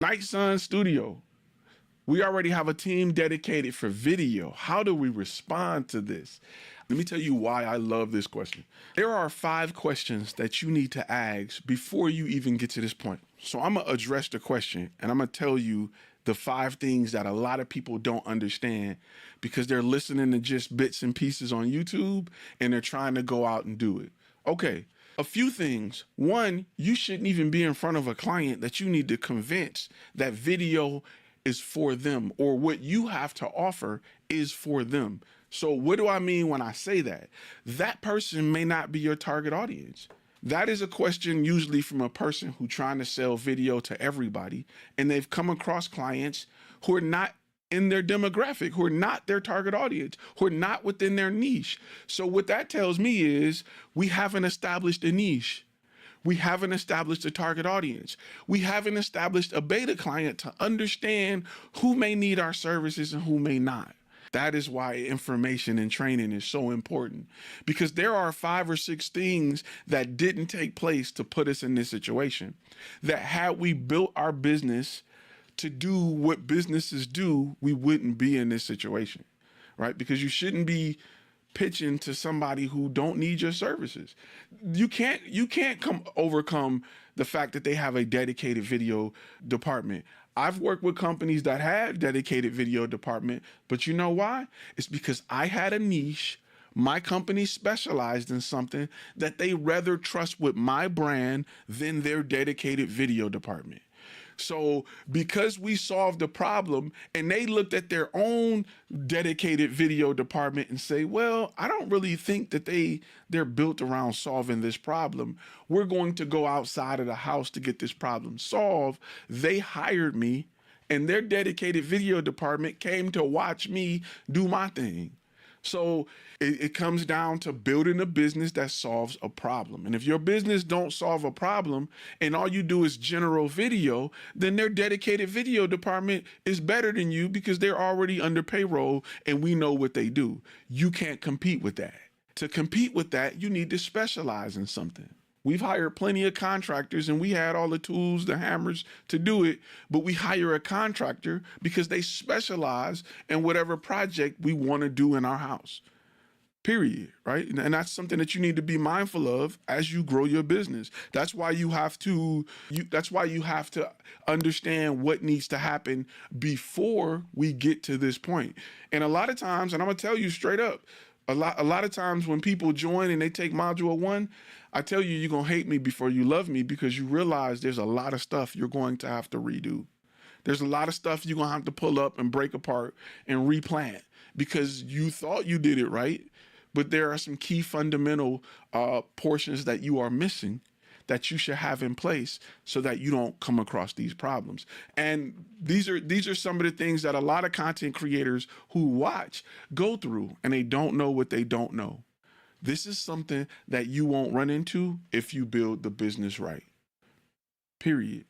Night Sun Studio. We already have a team dedicated for video. How do we respond to this? Let me tell you why I love this question. There are 5 questions that you need to ask before you even get to this point. So I'm gonna address the question and I'm gonna tell you the 5 things that a lot of people don't understand because they're listening to just bits and pieces on YouTube and they're trying to go out and do it. Okay, a few things. One, you shouldn't even be in front of a client that you need to convince that video is for them, or what you have to offer is for them. So what do I mean when I say that? That person may not be your target audience. That is a question usually from a person who's trying to sell video to everybody, and they've come across clients who are not in their demographic, who are not their target audience, who are not within their niche. So what that tells me is we haven't established a niche. We haven't established a target audience. We haven't established a beta client to understand who may need our services and who may not. That is why information and training is so important, because there are 5 or 6 things that didn't take place to put us in this situation. That had we built our business to do what businesses do, we wouldn't be in this situation, right? Because you shouldn't be pitching to somebody who don't need your services. You can't overcome the fact that they have a dedicated video department. I've worked with companies that had dedicated video department, but you know why? It's because I had a niche. My company specialized in something that they rather trust with my brand than their dedicated video department. So because we solved the problem and they looked at their own dedicated video department and say, well, I don't really think that they're built around solving this problem. We're going to go outside of the house to get this problem solved. They hired me and their dedicated video department came to watch me do my thing. So it comes down to building a business that solves a problem. And if your business don't solve a problem and all you do is general video, then their dedicated video department is better than you because they're already under payroll and we know what they do. You can't compete with that. To compete with that, you need to specialize in something. We've hired plenty of contractors and we had all the tools, the hammers to do it, but we hire a contractor because they specialize in whatever project we want to do in our house, period, right? And that's something that you need to be mindful of as you grow your business. That's why you have to understand what needs to happen before we get to this point. And a lot of times, and I'm gonna tell you straight up, a lot of times when people join and they take module 1, I tell you, you're going to hate me before you love me because you realize there's a lot of stuff you're going to have to redo. There's a lot of stuff you're going to have to pull up and break apart and replant because you thought you did it right, but there are some key fundamental portions that you are missing that you should have in place so that you don't come across these problems. And these are some of the things that a lot of content creators who watch go through and they don't know what they don't know. This is something that you won't run into if you build the business right, period.